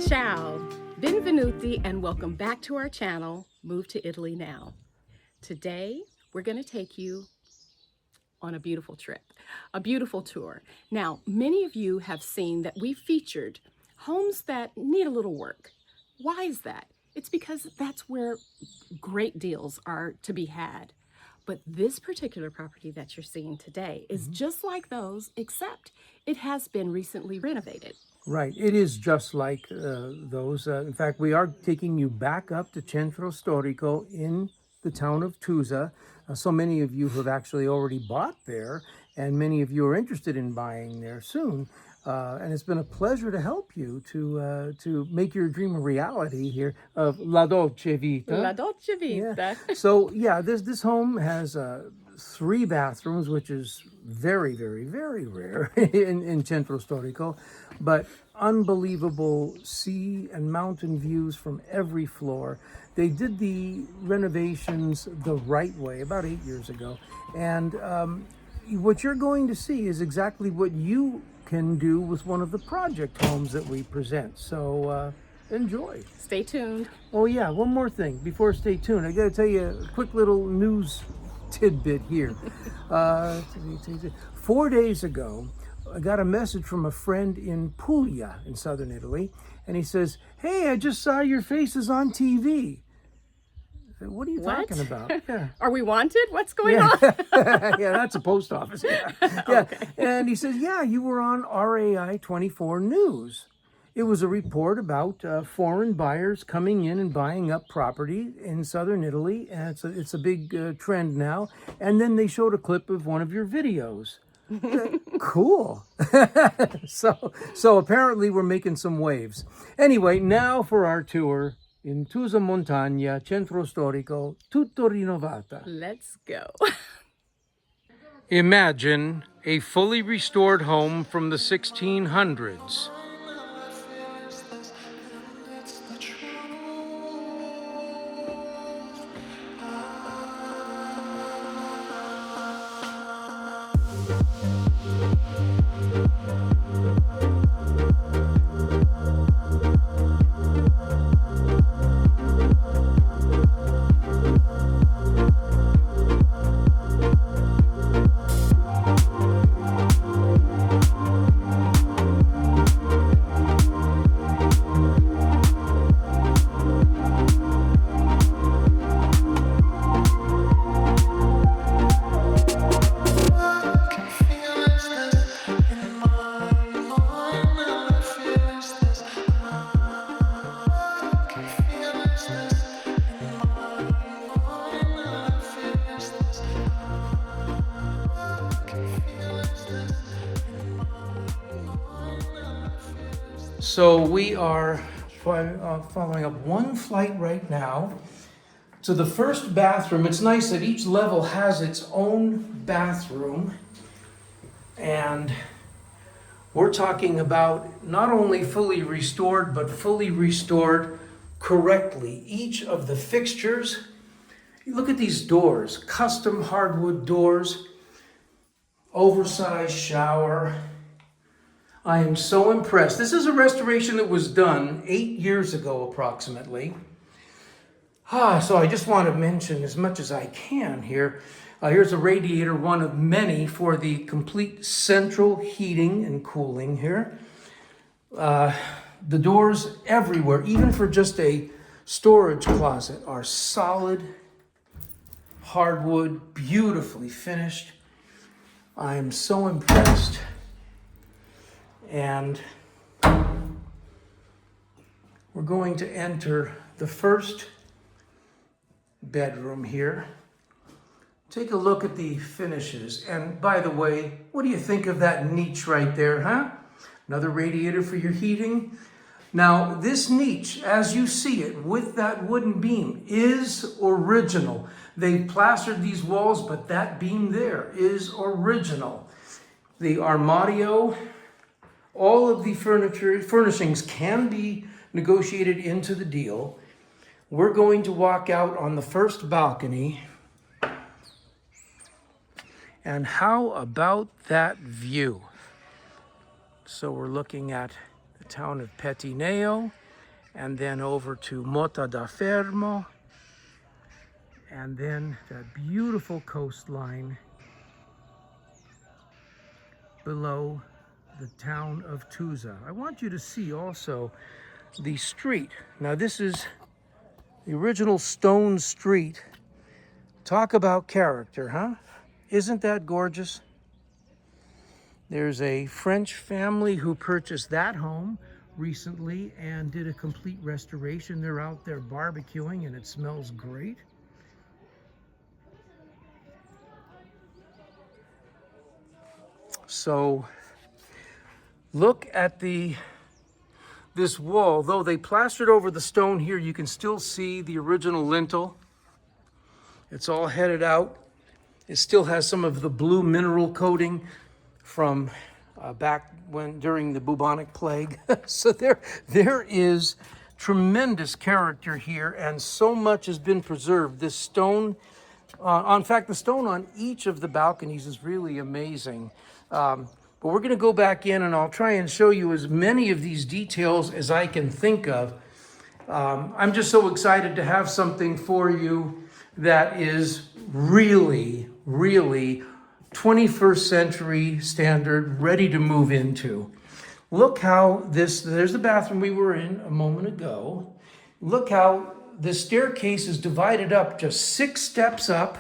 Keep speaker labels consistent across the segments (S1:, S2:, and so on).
S1: Ciao, benvenuti, and welcome back to our channel, Move to Italy Now. Today, we're going to take you on a beautiful trip, a beautiful tour. Now, many of you have seen that we featured homes that need a little work. Why is that? It's because that's where great deals are to be had. But this particular property that you're seeing today is just like those, except it has been recently renovated.
S2: Right, it is just like those. In fact, we are taking you back up to Centro Storico in the town of Tusa. So many of you have actually already bought there, and many of you are interested in buying there soon. And it's been a pleasure to help you to make your dream a reality here of La Dolce Vita.
S1: La Dolce Vita.
S2: Yeah. So yeah, this home has 3 bathrooms, which is very, very, very rare in Centro Storico, but unbelievable sea and mountain views from every floor. They did the renovations the right way about 8 years ago, and what you're going to see is exactly what you can do with one of the project homes that we present. So enjoy.
S1: Stay tuned.
S2: Oh yeah, one more thing before stay tuned. I got to tell you a quick little news tidbit here. 4 days ago, I got a message from a friend in Puglia in southern Italy, and he says, "Hey, I just saw your faces on TV." I said, "What are you talking about?" Yeah.
S1: Are we wanted? What's going on?
S2: Yeah, that's a post office. Yeah. Yeah.
S1: Okay.
S2: And he says, "Yeah, you were on RAI 24 News. It was a report about foreign buyers coming in and buying up property in southern Italy, and it's a big trend now. And then they showed a clip of one of your videos." Cool. So apparently we're making some waves. Anyway, now for our tour in Tusa Montagna, Centro Storico, tutto rinnovata.
S1: Let's go.
S2: Imagine a fully restored home from the 1600s. So we are following up one flight right now to the first bathroom. It's nice that each level has its own bathroom. And we're talking about not only fully restored, but fully restored correctly. Each of the fixtures, you look at these doors, custom hardwood doors, oversized shower. I am so impressed. This is a restoration that was done 8 years ago approximately. So I just want to mention as much as I can here. Here's a radiator, one of many, for the complete central heating and cooling here. The doors everywhere, even for just a storage closet, are solid hardwood, beautifully finished. I am so impressed. And we're going to enter the first bedroom here. Take a look at the finishes. And by the way, what do you think of that niche right there, huh? Another radiator for your heating. Now, this niche, as you see it, with that wooden beam, is original. They've plastered these walls, but that beam there is original. The armadio, all of the furnishings can be negotiated into the deal. We're going to walk out on the first balcony. And how about that view? So we're looking at the town of Petineo and then over to Mota da Fermo, and then that beautiful coastline below the town of Tusa. I want you to see also the street. Now this is the original stone street. Talk about character, huh? Isn't that gorgeous? There's a French family who purchased that home recently and did a complete restoration. They're out there barbecuing and it smells great. So look at this wall. Though they plastered over the stone here, you can still see the original lintel. It's all headed out. It still has some of the blue mineral coating from back when during the bubonic plague. So there is tremendous character here, and so much has been preserved. This stone, in fact, the stone on each of the balconies is really amazing. But we're going to go back in, and I'll try and show you as many of these details as I can think of. I'm just so excited to have something for you that is really, really 21st century standard, ready to move into. Look how there's the bathroom we were in a moment ago. Look how the staircase is divided up just 6 steps up,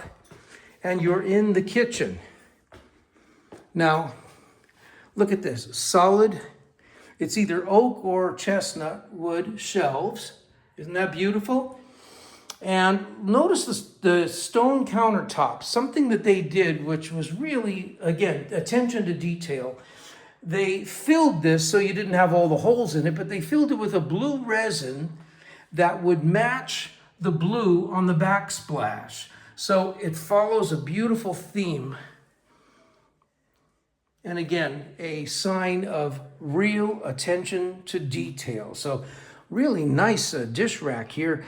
S2: and you're in the kitchen. Now, look at this, solid, it's either oak or chestnut wood shelves. Isn't that beautiful? And notice the stone countertops, something that they did, which was really, again, attention to detail. They filled this so you didn't have all the holes in it, but they filled it with a blue resin that would match the blue on the backsplash. So it follows a beautiful theme. And again, a sign of real attention to detail. So really nice dish rack here.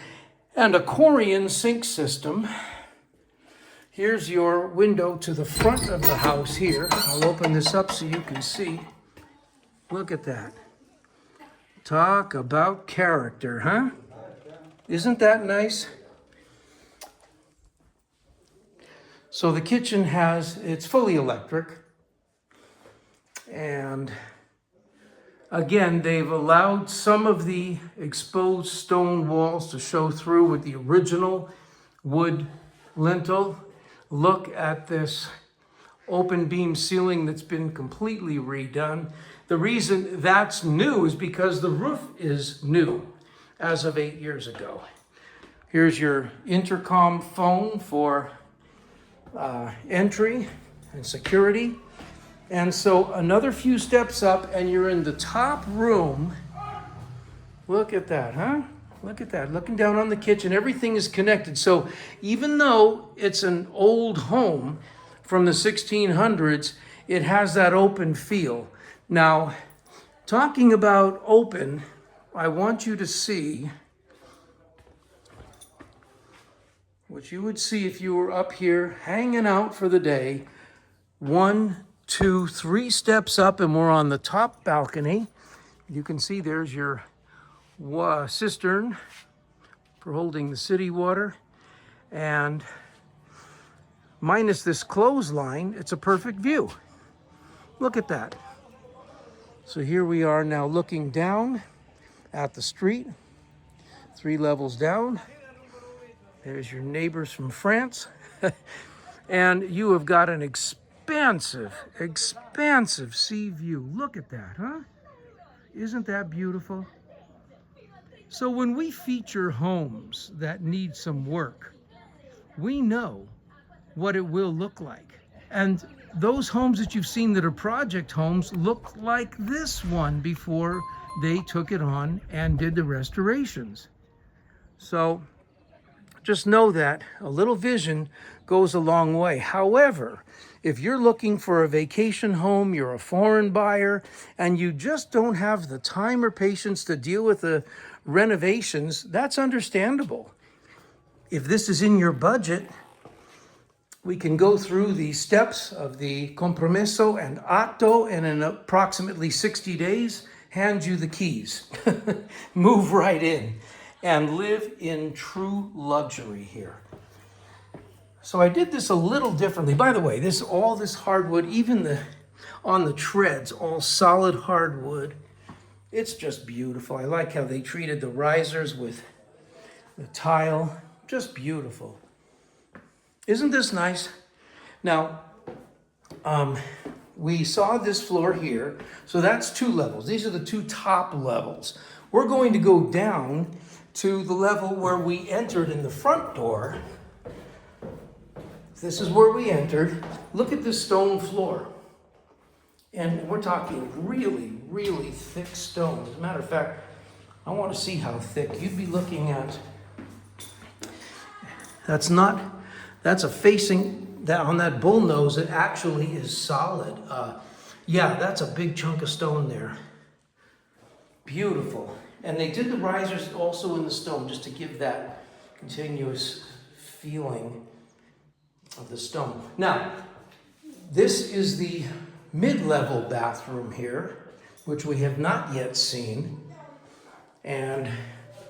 S2: And a Corian sink system. Here's your window to the front of the house here. I'll open this up so you can see. Look at that. Talk about character, huh? Isn't that nice? So the kitchen it's fully electric. And again, they've allowed some of the exposed stone walls to show through with the original wood lintel. Look at this open beam ceiling that's been completely redone. The reason that's new is because the roof is new as of 8 years ago. Here's your intercom phone for entry and security. And so another few steps up and you're in the top room. Look at that, huh? Look at that, looking down on the kitchen, everything is connected. So even though it's an old home from the 1600s, it has that open feel. Now, talking about open, I want you to see what you would see if you were up here hanging out for the day. 1, 2, 3 steps up and we're on the top balcony. You can see there's your cistern for holding the city water, and minus this clothesline, it's a perfect view. Look at that. So here we are now looking down at the street, 3 levels down. There's your neighbors from France. And you have got an expansive sea view. Look at that, huh? Isn't that beautiful? So when we feature homes that need some work, we know what it will look like. And those homes that you've seen that are project homes look like this one before they took it on and did the restorations. So just know that a little vision goes a long way. However, if you're looking for a vacation home, you're a foreign buyer, and you just don't have the time or patience to deal with the renovations, that's understandable. If this is in your budget, we can go through the steps of the compromesso and atto, and in approximately 60 days, hand you the keys. Move right in and live in true luxury here. So I did this a little differently. By the way, all this hardwood, even on the treads, all solid hardwood. It's just beautiful. I like how they treated the risers with the tile. Just beautiful. Isn't this nice? Now, we saw this floor here, so that's 2 levels. These are the 2 top levels. We're going to go down to the level where we entered in the front door. This is where we entered. Look at this stone floor. And we're talking really, really thick stone. As a matter of fact, I want to see how thick. You'd be looking at, that's a facing, that on that bull nose, it actually is solid. Yeah, that's a big chunk of stone there. Beautiful. And they did the risers also in the stone just to give that continuous feeling of the stone. Now, this is the mid-level bathroom here, which we have not yet seen. And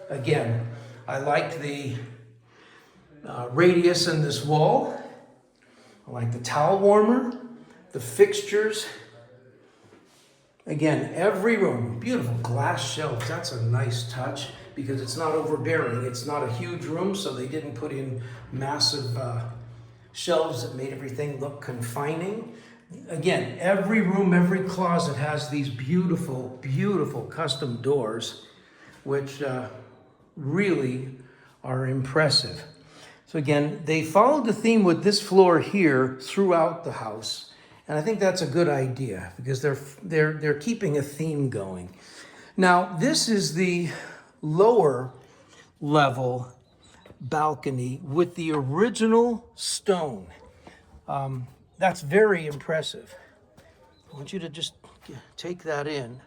S2: again, I liked the radius in this wall. I like the towel warmer, the fixtures. Again, every room, beautiful glass shelves. That's a nice touch because it's not overbearing. It's not a huge room, so they didn't put in massive shelves that made everything look confining. Again, every room, every closet has these beautiful, beautiful custom doors, which really are impressive. So again, they followed the theme with this floor here throughout the house. And I think that's a good idea because they're keeping a theme going. Now, this is the lower level balcony with the original stone. That's very impressive. I want you to just take that in.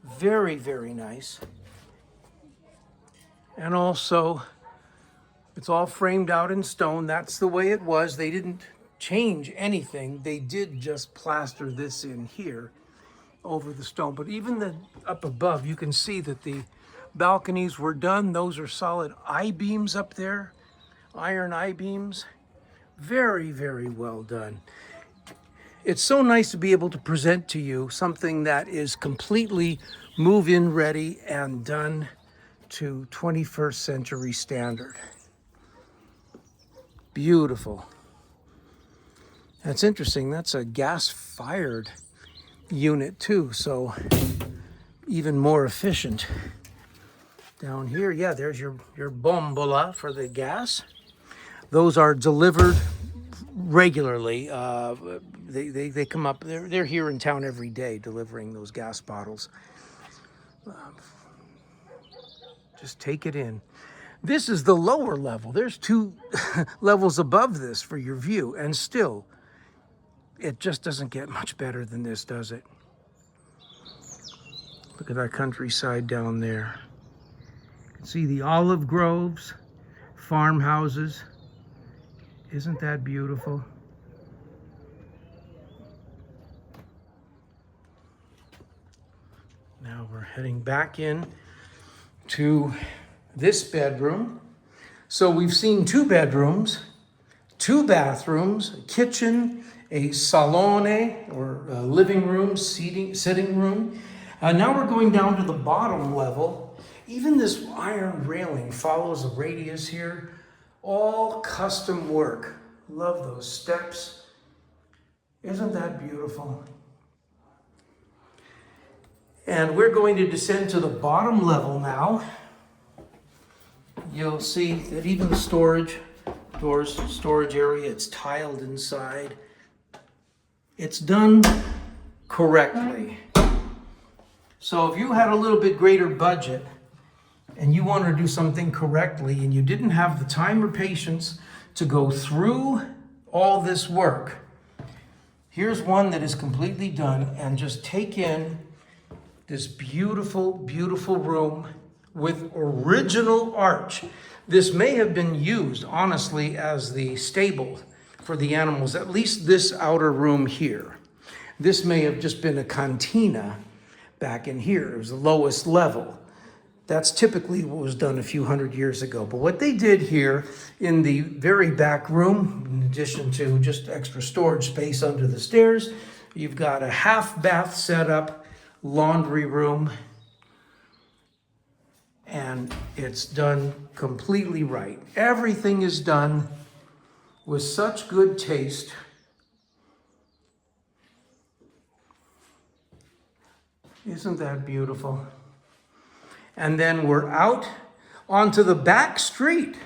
S2: Very, very nice. And also, it's all framed out in stone. That's the way it was. They didn't change anything. They did just plaster this in here over the stone. But even up above, you can see that the balconies were done. Those are solid I-beams up there, iron I-beams. Very, very well done. It's so nice to be able to present to you something that is completely move-in ready and done to 21st century standard. Beautiful. That's interesting. That's a gas-fired unit too, so even more efficient. Down here, yeah, there's your bombola for the gas. Those are delivered regularly. They come up. They're here in town every day delivering those gas bottles. Just take it in. This is the lower level. There's 2 levels above this for your view, and still, it just doesn't get much better than this, does it? Look at that countryside down there. You can see the olive groves, farmhouses. Isn't that beautiful? Now we're heading back in to this bedroom. So we've seen 2 bedrooms, 2 bathrooms, a kitchen, a salone or a living room, sitting room. Now we're going down to the bottom level. Even this iron railing follows a radius here. All custom work. Love those steps. Isn't that beautiful? And we're going to descend to the bottom level now. You'll see that even the storage area, it's tiled inside. It's done correctly. So if you had a little bit greater budget and you wanted to do something correctly and you didn't have the time or patience to go through all this work, here's one that is completely done, and just take in this beautiful, beautiful room with original arch. This may have been used, honestly, as the stable for the animals, at least this outer room here. This may have just been a cantina back in here. It was the lowest level. That's typically what was done a few hundred years ago. But what they did here in the very back room, in addition to just extra storage space under the stairs, you've got a half bath setup, laundry room, and it's done completely right. Everything is done with such good taste. Isn't that beautiful? And then we're out onto the back street.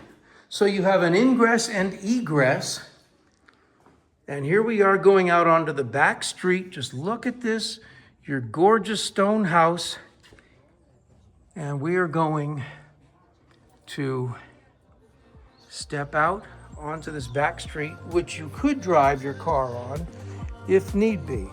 S2: So you have an ingress and egress. And here we are going out onto the back street. Just look at this, your gorgeous stone house. And we are going to step out onto this back street, which you could drive your car on if need be.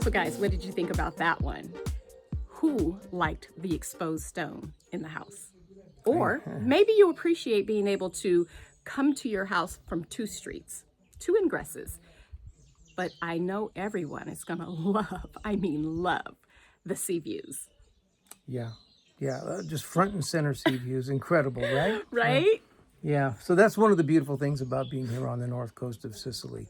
S1: So guys, what did you think about that one? Who liked the exposed stone in the house? Or maybe you appreciate being able to come to your house from two streets, two ingresses. But I know everyone is gonna love the sea views.
S2: Yeah, just front and center sea views, incredible, right?
S1: Right?
S2: Yeah, so that's one of the beautiful things about being here on the north coast of Sicily.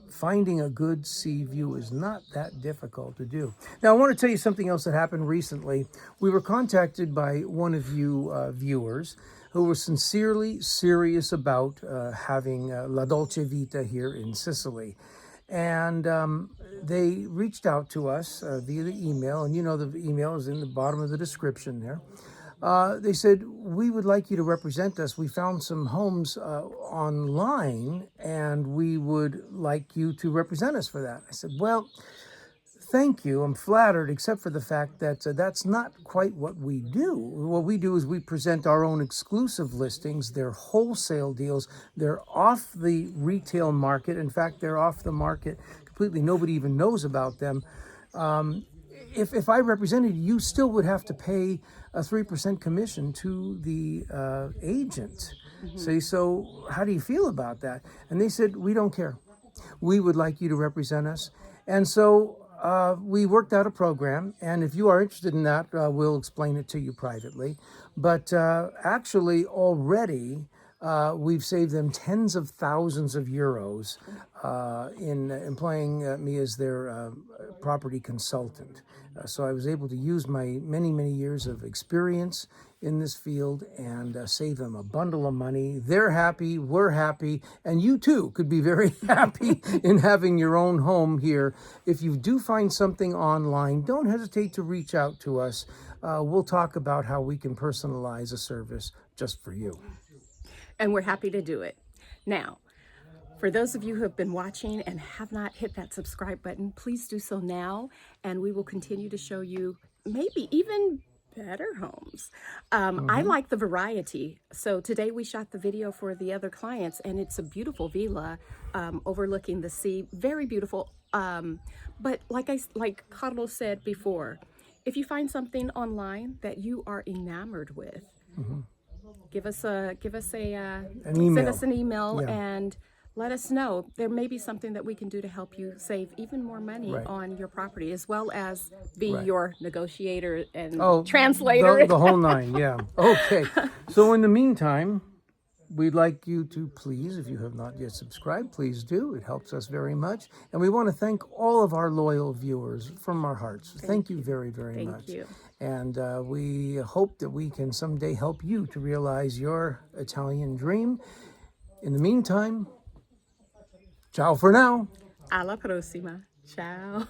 S2: Finding a good sea view is not that difficult to do. Now, I want to tell you something else that happened recently. We were contacted by one of you viewers who were sincerely serious about having La Dolce Vita here in Sicily. And they reached out to us via the email, and you know the email is in the bottom of the description there. They said, we would like you to represent us. We found some homes online, and we would like you to represent us for that. I said, well, thank you. I'm flattered, except for the fact that that's not quite what we do. What we do is we present our own exclusive listings. They're wholesale deals. They're off the retail market. In fact, they're off the market completely. Nobody even knows about them. If I represented you, you still would have to pay a 3% commission to the agent. Say, so how do you feel about that? And they said, we don't care. We would like you to represent us. And so we worked out a program. And if you are interested in that, we'll explain it to you privately. But actually already we've saved them tens of thousands of euros in employing me as their property consultant. So I was able to use my many, many years of experience in this field and save them a bundle of money. They're happy, we're happy, and you too could be very happy in having your own home here. If you do find something online, don't hesitate to reach out to us. We'll talk about how we can personalize a service just for you.
S1: And we're happy to do it. Now, for those of you who have been watching and have not hit that subscribe button, please do so now, and we will continue to show you maybe even better homes. I like the variety. So today we shot the video for the other clients, and it's a beautiful villa overlooking the sea, very beautiful. But like Carlos said before, if you find something online that you are enamored with, give us an email. Send us an email and let us know. There may be something that we can do to help you save even more money on your property, as well as be your negotiator and translator.
S2: The whole nine, yeah. Okay. So in the meantime, we'd like you to please, if you have not yet subscribed, please do. It helps us very much. And we want to thank all of our loyal viewers from our hearts. Thank you very, very
S1: Thank
S2: much.
S1: you.
S2: And we hope that we can someday help you to realize your Italian dream. In the meantime, ciao for now.
S1: Alla prossima. Ciao.